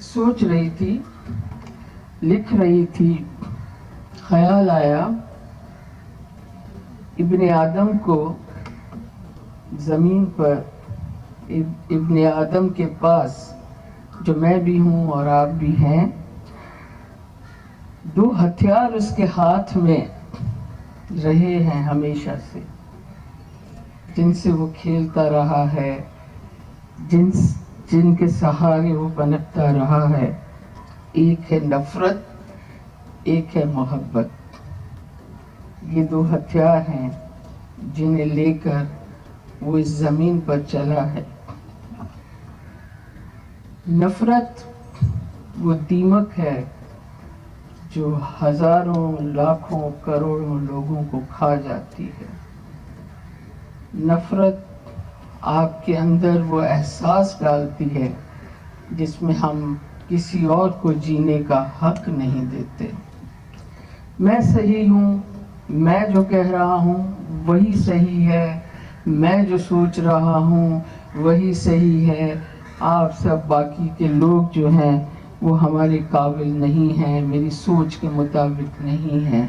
سوچ رہی تھی، لکھ رہی تھی، خیال آیا ابن آدم کو زمین پر، ابن آدم کے پاس جو میں بھی ہوں اور آپ بھی ہیں، دو ہتھیار اس کے ہاتھ میں رہے ہیں ہمیشہ سے، جن سے وہ کھیلتا رہا ہے، جن کے سہارے وہ پنپتا رہا ہے۔ ایک ہے نفرت، ایک ہے محبت۔ یہ دو ہتھیار ہیں جنہیں لے کر وہ اس زمین پر چلا ہے۔ نفرت وہ دیمک ہے جو ہزاروں، لاکھوں، کروڑوں لوگوں کو کھا جاتی ہے۔ نفرت آپ کے اندر وہ احساس ڈالتی ہے جس میں ہم کسی اور کو جینے کا حق نہیں دیتے۔ میں صحیح ہوں، میں جو کہہ رہا ہوں وہی صحیح ہے، میں جو سوچ رہا ہوں وہی صحیح ہے، آپ سب باقی کے لوگ جو ہیں وہ ہمارے قابل نہیں ہیں، میری سوچ کے مطابق نہیں ہیں۔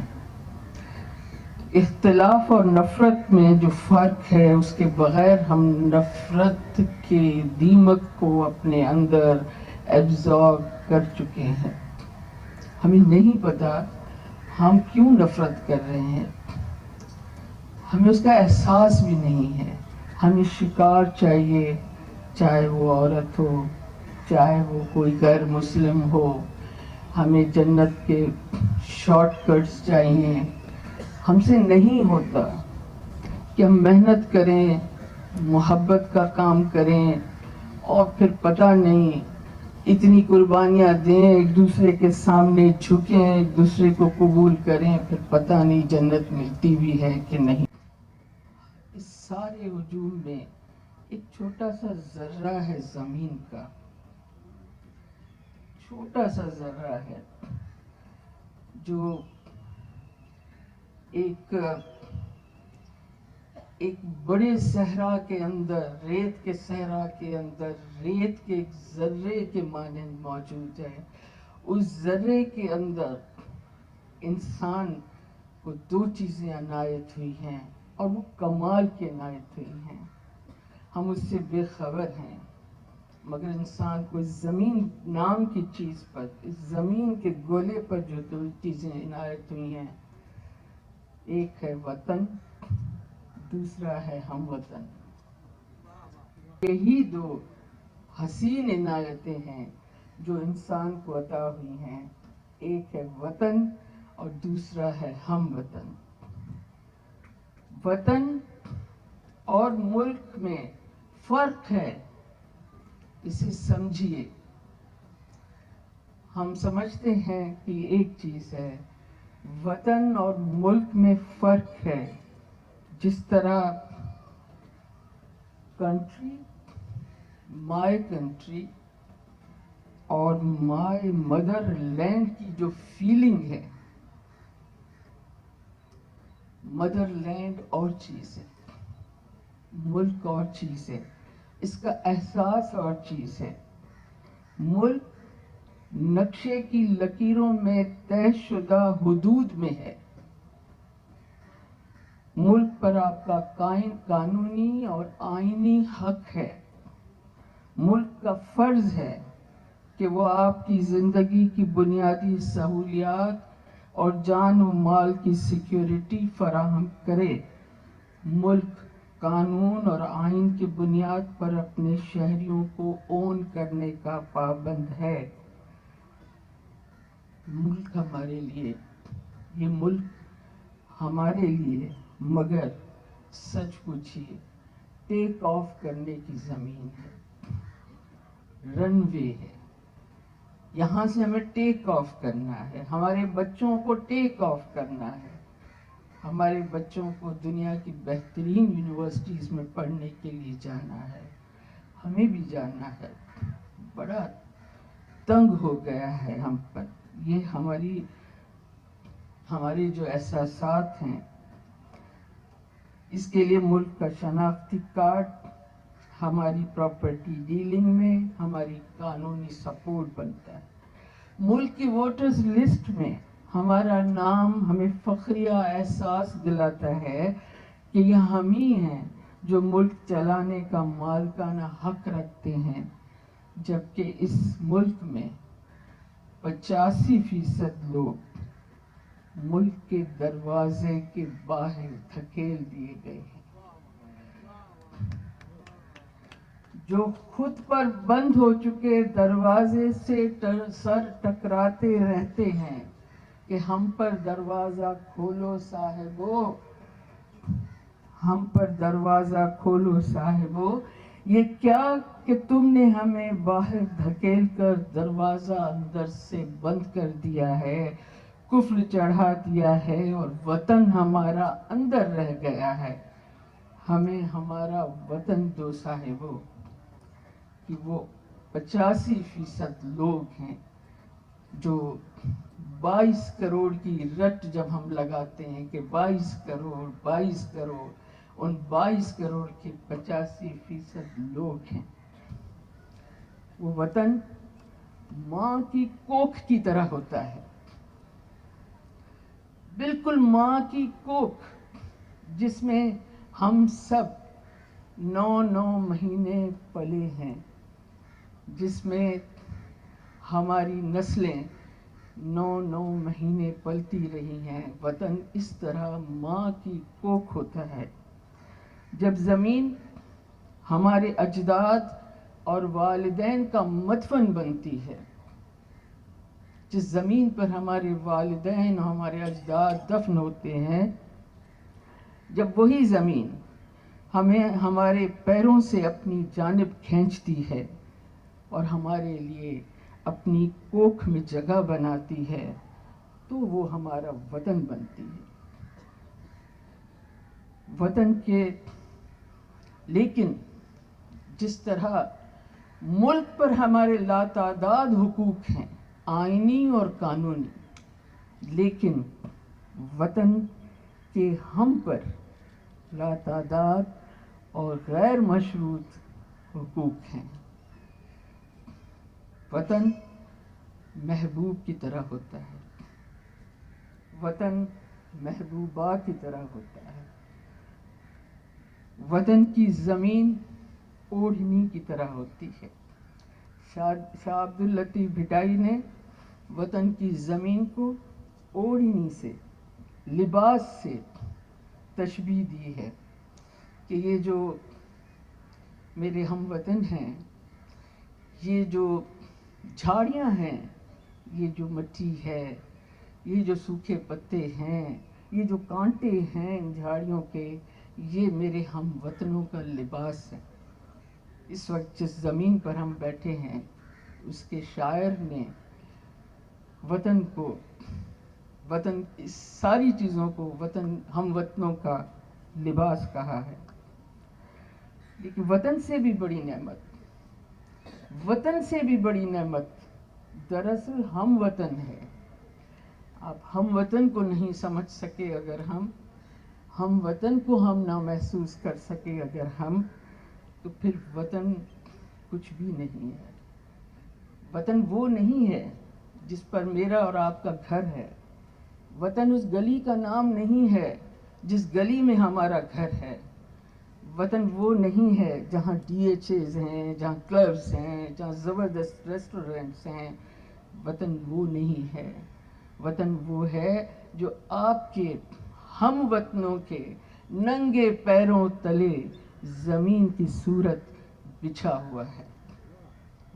اختلاف اور نفرت میں جو فرق ہے، اس کے بغیر ہم نفرت کے دیمک کو اپنے اندر ایبزارب کر چکے ہیں۔ ہمیں نہیں پتا ہم کیوں نفرت کر رہے ہیں، ہمیں اس کا احساس بھی نہیں ہے۔ ہمیں شکار چاہیے، چاہے وہ عورت ہو، چاہے وہ کوئی غیر مسلم ہو۔ ہمیں جنت کے شارٹ کٹس چاہیے۔ ہم سے نہیں ہوتا کہ ہم محنت کریں، محبت کا کام کریں اور پھر پتہ نہیں اتنی قربانیاں دیں، ایک دوسرے کے سامنے جھکیں، ایک دوسرے کو قبول کریں، پھر پتہ نہیں جنت ملتی بھی ہے کہ نہیں۔ اس سارے ہجوم میں ایک چھوٹا سا ذرہ ہے زمین کا، چھوٹا سا ذرہ ہے جو ایک بڑے صحرا کے اندر، ریت کے صحرا کے اندر، ریت کے ایک ذرے کے مانند موجود ہے۔ اس ذرے کے اندر انسان کو دو چیزیں عنایت ہوئی ہیں اور وہ کمال کی عنایت ہوئی ہیں۔ ہم اس سے بے خبر ہیں، مگر انسان کو اس زمین نام کی چیز پر، اس زمین کے گولے پر جو دو چیزیں عنایت ہوئی ہیں، ایک ہے وطن، دوسرا ہے ہم وطن۔ یہی دو حسین عنایتیں ہیں جو انسان کو عطا ہوئی ہیں، ایک ہے وطن اور دوسرا ہے ہم وطن۔ وطن اور ملک میں فرق ہے، اسے سمجھیے۔ ہم سمجھتے ہیں کہ ایک چیز ہے، وطن اور ملک میں فرق ہے۔ جس طرح کنٹری، مائی کنٹری اور مائی مدر لینڈ کی جو فیلنگ ہے، مدر لینڈ اور چیز ہے، ملک اور چیز ہے، اس کا احساس اور چیز ہے۔ ملک نقشے کی لکیروں میں طے شدہ حدود میں ہے۔ ملک پر آپ کا قانونی اور آئینی حق ہے۔ ملک کا فرض ہے کہ وہ آپ کی زندگی کی بنیادی سہولیات اور جان و مال کی سیکیورٹی فراہم کرے۔ ملک قانون اور آئین کی بنیاد پر اپنے شہریوں کو اون کرنے کا پابند ہے۔ ملک ہمارے لیے، یہ ملک ہمارے لیے مگر سچ پوچھیے ٹیک آف کرنے کی زمین ہے، رن وے ہے۔ یہاں سے ہمیں ٹیک آف کرنا ہے، ہمارے بچوں کو ٹیک آف کرنا ہے، ہمارے بچوں کو دنیا کی بہترین یونیورسٹیز میں پڑھنے کے لیے جانا ہے، ہمیں بھی جانا ہے۔ بڑا تنگ ہو گیا ہے ہم پر یہ ہماری جو احساسات ہیں۔ اس کے لیے ملک کا شناختی کارڈ ہماری پراپرٹی ڈیلنگ میں ہماری قانونی سپورٹ بنتا ہے. ملک کی ووٹرز لسٹ میں ہمارا نام ہمیں فخریہ احساس دلاتا ہے کہ یہ ہم ہی ہیں جو ملک چلانے کا مالکانہ حق رکھتے ہیں، جبکہ اس ملک میں 85% لوگ ملک کے دروازے کے باہر دھکیل دیے گئے ہیں، جو خود پر بند ہو چکے دروازے سے سر ٹکراتے رہتے ہیں کہ ہم پر دروازہ کھولو صاحبو، ہم پر دروازہ کھولو صاحبو. یہ کیا کہ تم نے ہمیں باہر دھکیل کر دروازہ اندر سے بند کر دیا ہے، کفر چڑھا دیا ہے اور وطن ہمارا اندر رہ گیا ہے. ہمیں ہمارا وطن دو صاحبو. کہ وہ 85% لوگ ہیں جو 22 کروڑ کی رٹ جب ہم لگاتے ہیں کہ 22 کروڑ، ان 22 کروڑ کے 85% لوگ ہیں. وہ وطن ماں کی کوکھ کی طرح ہوتا ہے، بالکل ماں کی کوکھ، جس میں ہم سب 9 مہینے پلے ہیں، جس میں ہماری نسلیں 9 مہینے پلتی رہی ہیں. وطن اس طرح ماں کی کوکھ ہوتا ہے. جب زمین ہمارے اجداد اور والدین کا مدفن بنتی ہے، جس زمین پر ہمارے والدین اور ہمارے اجداد دفن ہوتے ہیں، جب وہی زمین ہمیں ہمارے پیروں سے اپنی جانب کھینچتی ہے اور ہمارے لیے اپنی کوکھ میں جگہ بناتی ہے، تو وہ ہمارا وطن بنتی ہے. وطن کے لیکن جس طرح ملک پر ہمارے لاتعداد حقوق ہیں، آئینی اور قانونی، لیکن وطن کے ہم پر لاتعداد اور غیر مشروط حقوق ہیں. وطن محبوب کی طرح ہوتا ہے، وطن محبوبہ کی طرح ہوتا ہے. وطن کی زمین اوڑھنی کی طرح ہوتی ہے. شاہ عبد اللطیف بھٹائی نے وطن کی زمین کو اوڑھنی سے، لباس سے تشبیہ دی ہے کہ یہ جو میرے ہم وطن ہیں، یہ جو جھاڑیاں ہیں، یہ جو مٹی ہے، یہ جو سوکھے پتے ہیں، یہ جو کانٹے ہیں ان جھاڑیوں کے، یہ میرے ہم وطنوں کا لباس ہے. اس وقت جس زمین پر ہم بیٹھے ہیں، اس کے شاعر نے وطن کو، وطن اس ساری چیزوں کو وطن ہم وطنوں کا لباس کہا ہے. لیکن وطن سے بھی بڑی نعمت، وطن سے بھی بڑی نعمت دراصل ہم وطن ہے. آپ ہم وطن کو نہیں سمجھ سکے اگر ہم وطن کو ہم نہ محسوس کر سکے اگر ہم، تو پھر وطن کچھ بھی نہیں ہے. وطن وہ نہیں ہے جس پر میرا اور آپ کا گھر ہے. وطن اس گلی کا نام نہیں ہے جس گلی میں ہمارا گھر ہے. وطن وہ نہیں ہے جہاں DHAs ہیں، جہاں کلبز ہیں، جہاں زبردست ریسٹورنٹس ہیں. وطن وہ نہیں ہے. وطن وہ ہے جو آپ کے ہم وطنوں کے ننگے پیروں تلے زمین کی صورت بچھا ہوا ہے.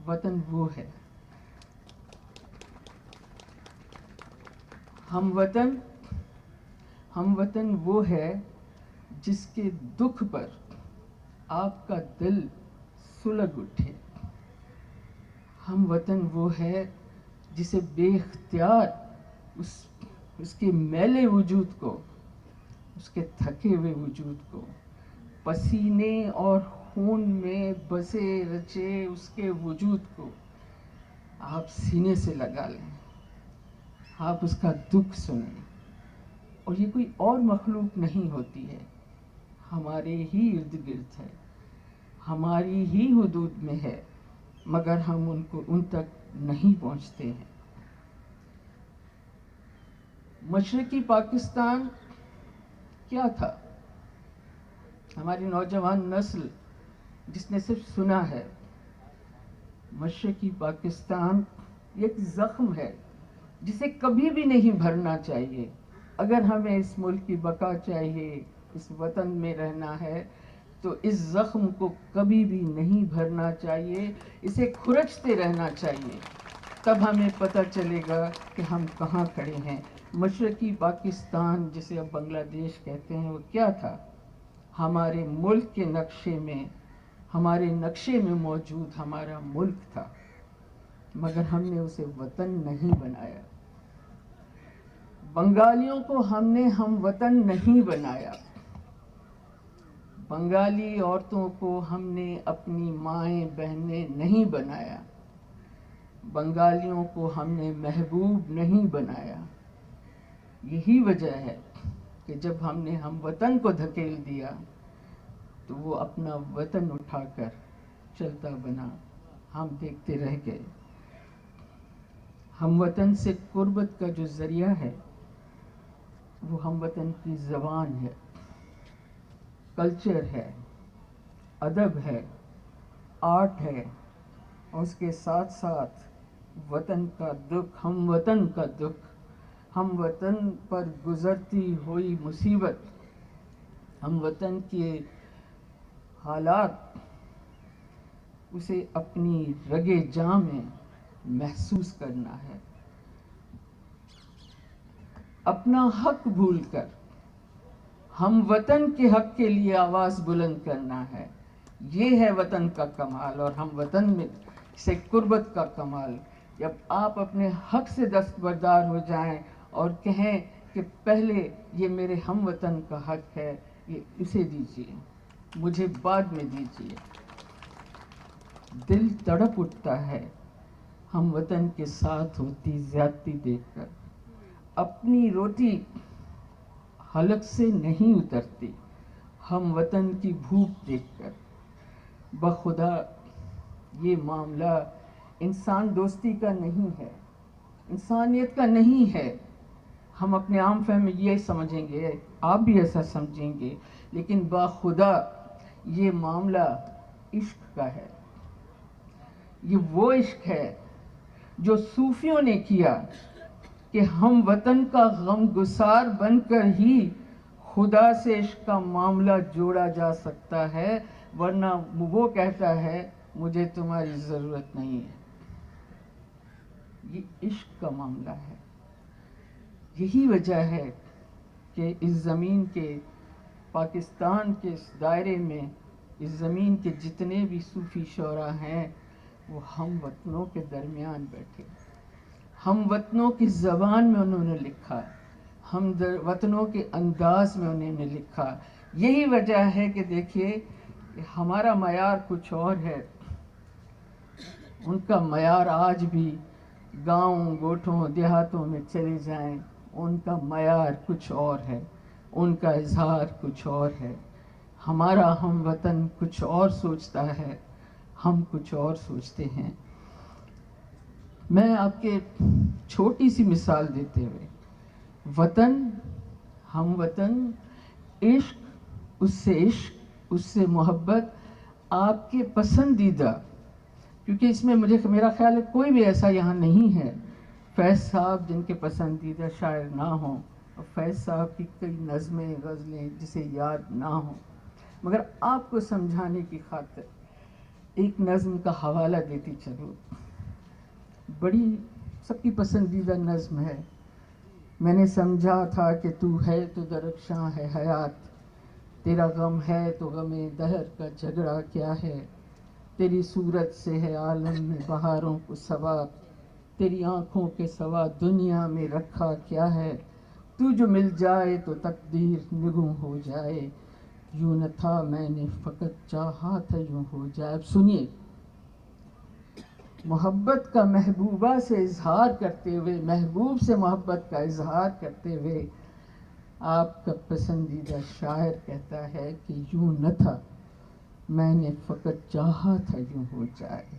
وطن وہ ہے. ہم وطن وہ ہے جس کے دکھ پر آپ کا دل سلگ اٹھے. ہم وطن وہ ہے جسے بے اختیار اس کے میلے وجود کو، اس کے تھکے ہوئے وجود کو، پسینے اور خون میں بسے رچے اس کے وجود کو آپ سینے سے لگا لیں، آپ اس کا دکھ سنیں. اور یہ کوئی اور مخلوق نہیں ہوتی ہے، ہمارے ہی ارد گرد ہے. ہماری ہی حدود میں ہے، مگر ہم ان تک نہیں پہنچتے ہیں۔ مشرقی پاکستان کیا تھا؟ ہماری نوجوان نسل جس نے صرف سنا ہے، مشرقی پاکستان ایک زخم ہے جسے کبھی بھی نہیں بھرنا چاہیے۔ اگر ہمیں اس ملک کی بقا چاہیے، اس وطن میں رہنا ہے، تو اس زخم کو کبھی بھی نہیں بھرنا چاہیے، اسے کھرچتے رہنا چاہیے، تب ہمیں پتہ چلے گا کہ ہم کہاں کھڑے ہیں۔ مشرقی پاکستان جسے اب بنگلہ دیش کہتے ہیں، وہ کیا تھا؟ ہمارے ملک کے نقشے میں، ہمارے نقشے میں موجود ہمارا ملک تھا، مگر ہم نے اسے وطن نہیں بنایا۔ بنگالیوں کو ہم نے ہم وطن نہیں بنایا۔ بنگالی عورتوں کو ہم نے اپنی مائیں بہنیں نہیں بنایا۔ بنگالیوں کو ہم نے محبوب نہیں بنایا۔ یہی وجہ ہے کہ جب ہم نے ہم وطن کو دھکیل دیا تو وہ اپنا وطن اٹھا کر چلتا بنا، ہم دیکھتے رہ گئے۔ ہم وطن سے قربت کا جو ذریعہ ہے وہ ہم وطن کی زبان ہے، کلچر ہے، ادب ہے، آرٹ ہے، اور اس کے ساتھ ساتھ وطن کا دکھ، ہم وطن کا دکھ، ہم وطن پر گزرتی ہوئی مصیبت، ہم وطن کے حالات، اسے اپنی رگے جاں میں محسوس کرنا ہے۔ اپنا حق بھول کر ہم وطن کے حق کے لیے آواز بلند کرنا ہے، یہ ہے وطن کا کمال اور ہم وطن میں سے قربت کا کمال۔ جب آپ اپنے حق سے دستبردار ہو جائیں اور کہیں کہ پہلے یہ میرے ہم وطن کا حق ہے، یہ اسے دیجیے، مجھے بعد میں دیجیے۔ دل تڑپ اٹھتا ہے ہم وطن کے ساتھ ہوتی زیادتی دیکھ کر۔ اپنی روٹی حلق سے نہیں اترتی ہم وطن کی بھوک دیکھ کر۔ بخدا یہ معاملہ انسان دوستی کا نہیں ہے، انسانیت کا نہیں ہے۔ ہم اپنے عام فہم میں یہ سمجھیں گے، آپ بھی ایسا سمجھیں گے، لیکن بخدا یہ معاملہ عشق کا ہے۔ یہ وہ عشق ہے جو صوفیوں نے کیا کہ ہم وطن کا غم گسار بن کر ہی خدا سے عشق کا معاملہ جوڑا جا سکتا ہے، ورنہ وہ کہتا ہے مجھے تمہاری ضرورت نہیں ہے۔ یہ عشق کا معاملہ ہے۔ یہی وجہ ہے کہ اس زمین کے، پاکستان کے اس دائرے میں، اس زمین کے جتنے بھی صوفی شعراء ہیں وہ ہم وطنوں کے درمیان بیٹھے، ہم وطنوں کی زبان میں انہوں نے لکھا، ہم وطنوں کے انداز میں انہوں نے لکھا۔ یہی وجہ ہے کہ دیکھیے ہمارا معیار کچھ اور ہے، ان کا معیار آج بھی گاؤں گوٹھوں دیہاتوں میں چلے جائیں، ان کا معیار کچھ اور ہے، ان کا اظہار کچھ اور ہے۔ ہمارا ہم وطن کچھ اور سوچتا ہے، ہم کچھ اور سوچتے ہیں۔ میں آپ کے چھوٹی سی مثال دیتے ہوئے، وطن، ہم وطن، عشق، اس سے محبت، آپ کے پسندیدہ، کیونکہ اس میں میرا خیال ہے کوئی بھی ایسا یہاں نہیں ہے فیض صاحب جن کے پسندیدہ شاعر نہ ہوں، اور فیض صاحب کی کئی نظمیں غزلیں جسے یاد نہ ہوں، مگر آپ کو سمجھانے کی خاطر ایک نظم کا حوالہ دیتی چلوں۔ بڑی سب کی پسندیدہ نظم ہے۔ میں نے سمجھا تھا کہ تو ہے تو درخشاں ہے حیات، تیرا غم ہے تو غم دہر کا جھگڑا کیا ہے، تیری صورت سے ہے عالم میں بہاروں کو ثواب، تیری آنکھوں کے سوا دنیا میں رکھا کیا ہے، تو جو مل جائے تو تقدیر نگوں ہو جائے، یوں نہ تھا میں نے فقط چاہا تھا یوں ہو جائے۔ اب سنیے، محبت کا محبوبہ سے اظہار کرتے ہوئے، محبوب سے محبت کا اظہار کرتے ہوئے آپ کا پسندیدہ شاعر کہتا ہے کہ یوں نہ تھا میں نے فقط چاہا تھا یوں ہو جائے.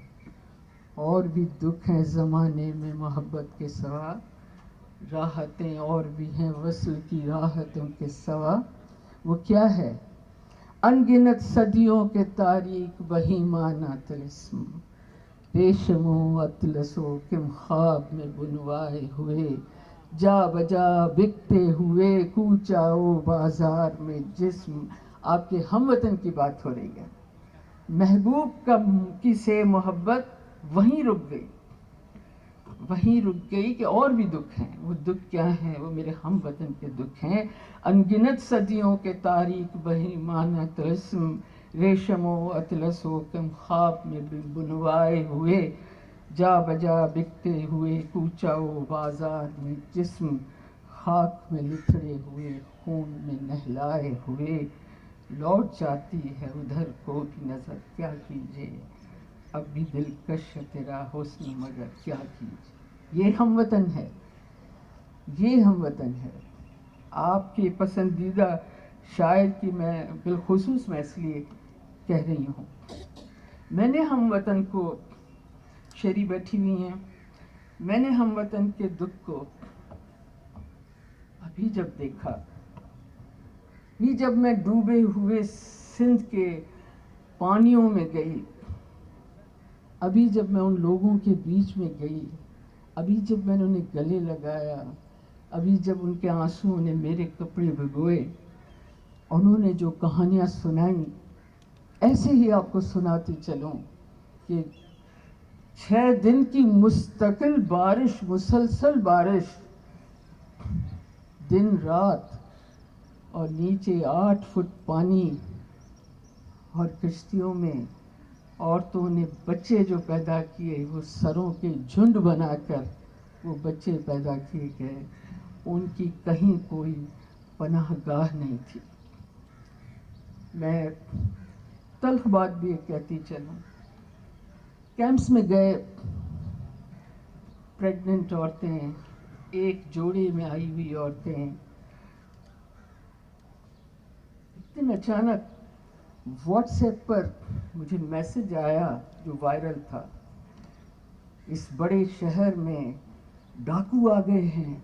اور بھی دکھ ہیں زمانے میں محبت کے سوا، راحتیں اور بھی ہیں وصل کی راحتوں کے سوا. وہ کیا ہے؟ انگنت صدیوں کے تاریک بہیمانہ طلسم، ریشم و اطلس و کم خواب میں بنوائے ہوئے، جا بجا بکتے ہوئے کوچا و بازار میں جسم. آپ کے ہم وطن کی بات ہو رہی ہے. محبوب کا کی سے محبت وہیں رک گئی، وہیں رک گئی کہ اور بھی دکھ ہیں. وہ دکھ کیا ہیں؟ وہ میرے ہم وطن کے دکھ ہیں. انگنت صدیوں کے تاریک بہیمانہ طلسم، ریشم و اطلس و کم خواب میں بنوائے ہوئے، جا بجا بکتے ہوئے کوچا و بازار میں جسم، خاک میں لتھڑے ہوئے خون میں نہلائے ہوئے. لوٹ جاتی ہے ادھر کو بھی نظر، کیا کیجیے اب بھی دلکش ہے تیرا حسن مگر کیا کیجیے. یہ ہم وطن ہے، یہ ہم وطن ہے. آپ کے پسندیدہ شاعر کی میں بالخصوص میں اس لیے کہہ رہی ہوں. میں نے ہم وطن کو، شیری بیٹھی ہوئی ہیں، میں نے ہم وطن کے دکھ کو ابھی جب دیکھا، یہ جب میں ڈوبے ہوئے سندھ کے پانیوں میں گئی، ابھی جب میں ان لوگوں کے بیچ میں گئی، ابھی جب میں نے انہیں گلے لگایا، ابھی جب ان کے آنسوؤں نے میرے کپڑے بھگوئے، انہوں نے جو کہانیاں سنائیں ایسے ہی آپ کو سناتی چلوں کہ 6 دن کی مستقل بارش، مسلسل بارش، دن رات، اور نیچے 8 فٹ پانی، اور کشتیوں میں عورتوں نے بچے جو پیدا کیے وہ سروں کے جھنڈ بنا کر وہ بچے پیدا کیے گئے. ان کی کہیں کوئی پناہ گاہ نہیں تھی. میں تلخ بات بھی ایک کہتی چلوں، کیمپس میں گئے، پریگننٹ عورتیں، ایک جوڑے میں آئی ہوئی عورتیں، ایک دن اچانک واٹس ایپ پر مجھے میسج آیا جو وائرل تھا، اس بڑے شہر میں ڈاکو آ گئے ہیں،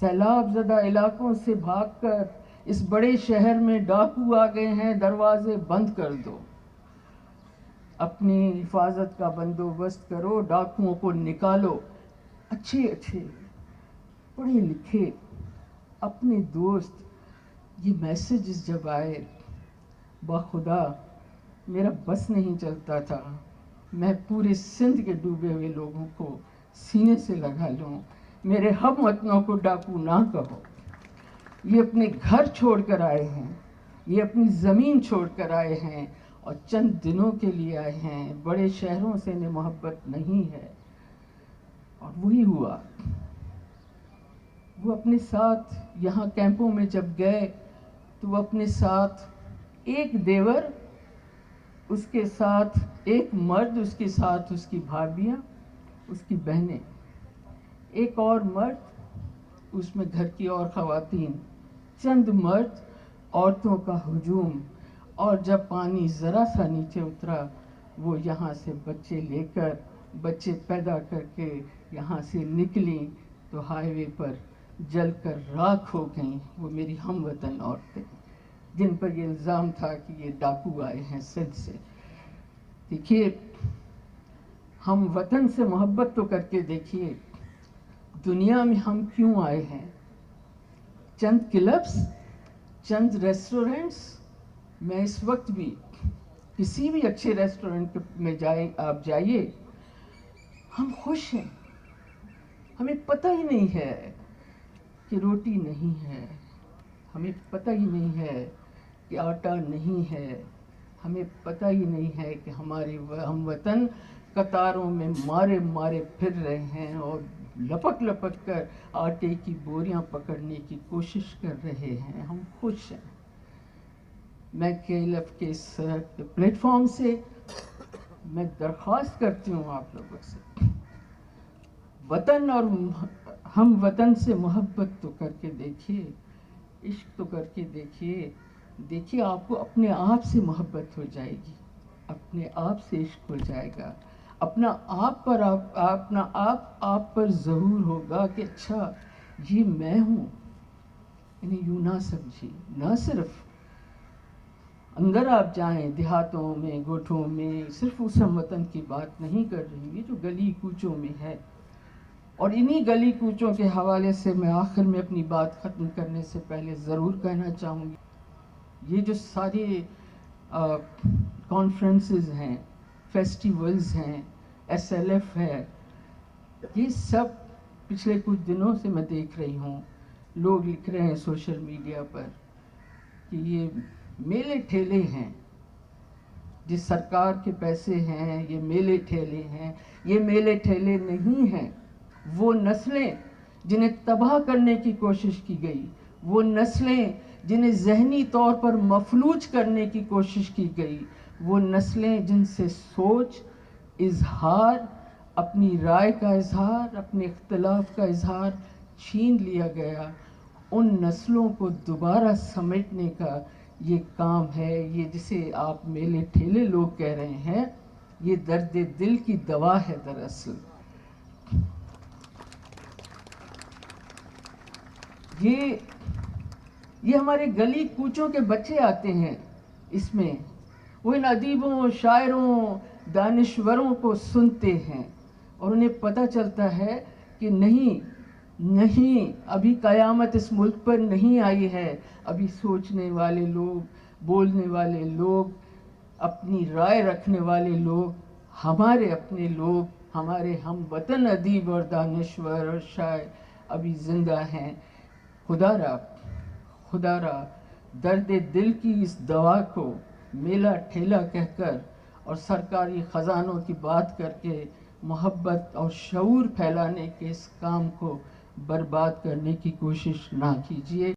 سیلاب زدہ علاقوں سے بھاگ کر اس بڑے شہر میں ڈاکو آ گئے ہیں، دروازے بند کر دو، اپنی حفاظت کا بندوبست کرو، ڈاکوؤں کو نکالو. اچھے اچھے پڑھے لکھے اپنے دوست، یہ میسیجز جب آئے، بخدا میرا بس نہیں چلتا تھا میں پورے سندھ کے ڈوبے ہوئے لوگوں کو سینے سے لگا لوں. میرے ہم وطنوں کو ڈاکو نہ کہو، یہ اپنے گھر چھوڑ کر آئے ہیں، یہ اپنی زمین چھوڑ کر آئے ہیں اور چند دنوں کے لیے آئے ہیں. بڑے شہروں سے انہیں محبت نہیں ہے. اور وہی ہوا. وہ اپنے ساتھ یہاں کیمپوں میں جب گئے تو وہ اپنے ساتھ ایک دیور، اس کے ساتھ ایک مرد، اس کے ساتھ اس کی بھابیاں، اس کی بہنیں، ایک اور مرد، اس میں گھر کی اور خواتین، چند مرد، عورتوں کا ہجوم. اور جب پانی ذرا سا نیچے اترا، وہ یہاں سے بچے لے کر، بچے پیدا کر کے یہاں سے نکلیں تو ہائی وے پر جل کر راکھ ہو گئیں. وہ میری ہم وطن عورتیں جن پر یہ الزام تھا کہ یہ ڈاکو آئے ہیں سندھ سے. دیکھیے، ہم وطن سے محبت تو کر کے دیکھیے، دنیا میں ہم کیوں آئے ہیں؟ چند کلبس، چند ریسٹورنٹس. میں اس وقت بھی کسی بھی اچھے ریسٹورنٹ میں آپ جائیے، ہم خوش ہیں. ہمیں پتہ ہی نہیں ہے کہ روٹی نہیں ہے، ہمیں پتہ ہی نہیں ہے کہ آٹا نہیں ہے، ہمیں پتہ ہی نہیں ہے کہ ہمارے ہم وطن قطاروں میں مارے مارے پھر رہے ہیں اور لپک لپک کر آٹے کی بوریاں پکڑنے کی کوشش کر رہے ہیں. ہم خوش ہیں. میں KLF کے اس پلیٹ فارم سے میں درخواست کرتی ہوں آپ لوگوں سے، وطن اور ہم وطن سے محبت تو کر کے دیکھیے، عشق تو کر کے دیکھیے. دیکھیے آپ کو اپنے آپ سے محبت ہو جائے گی، اپنے آپ سے عشق ہو جائے گا، اپنا آپ پر ظہور ہوگا کہ اچھا یہ میں ہوں. انہیں یوں نہ سمجھیں، نہ صرف اندر آپ جائیں دیہاتوں میں، گوٹھوں میں، صرف اس ہم وطن کی بات نہیں کر رہی ہوں، یہ جو گلی کوچوں میں ہے. اور انہی گلی کوچوں کے حوالے سے میں آخر میں اپنی بات ختم کرنے سے پہلے ضرور کہنا چاہوں گی، یہ جو ساری کانفرنسز ہیں، فیسٹیولز ہیں، ایس ایل ایف ہے، یہ سب پچھلے کچھ دنوں سے میں دیکھ رہی ہوں. لوگ لکھ رہے ہیں سوشل میڈیا پر کہ یہ میلے ٹھیلے ہیں، جس سرکار کے پیسے ہیں یہ میلے ٹھیلے ہیں. یہ میلے ٹھیلے نہیں ہیں. وہ نسلیں جنہیں تباہ کرنے کی کوشش کی گئی، وہ نسلیں جنہیں ذہنی طور پر مفلوج کرنے کی کوشش کی گئی، وہ نسلیں جن سے سوچ، اظہار، اپنی رائے کا اظہار، اپنے اختلاف کا اظہار چھین لیا گیا، ان نسلوں کو دوبارہ سمیٹنے کا یہ کام ہے. یہ جسے آپ میلے ٹھیلے لوگ کہہ رہے ہیں، یہ درد دل کی دوا ہے دراصل. یہ ہمارے گلی کوچوں کے بچے آتے ہیں اس میں، وہ ان ادیبوں، شاعروں، دانشوروں کو سنتے ہیں اور انہیں پتہ چلتا ہے کہ نہیں ابھی قیامت اس ملک پر نہیں آئی ہے. ابھی سوچنے والے لوگ، بولنے والے لوگ، اپنی رائے رکھنے والے لوگ، ہمارے اپنے لوگ، ہمارے ہم وطن ادیب اور دانشور اور شاعر ابھی زندہ ہیں. خدا را درد دل کی اس دوا کو میلہ ٹھیلا کہہ کر اور سرکاری خزانوں کی بات کر کے محبت اور شعور پھیلانے کے اس کام کو برباد کرنے کی کوشش نہ کیجیے.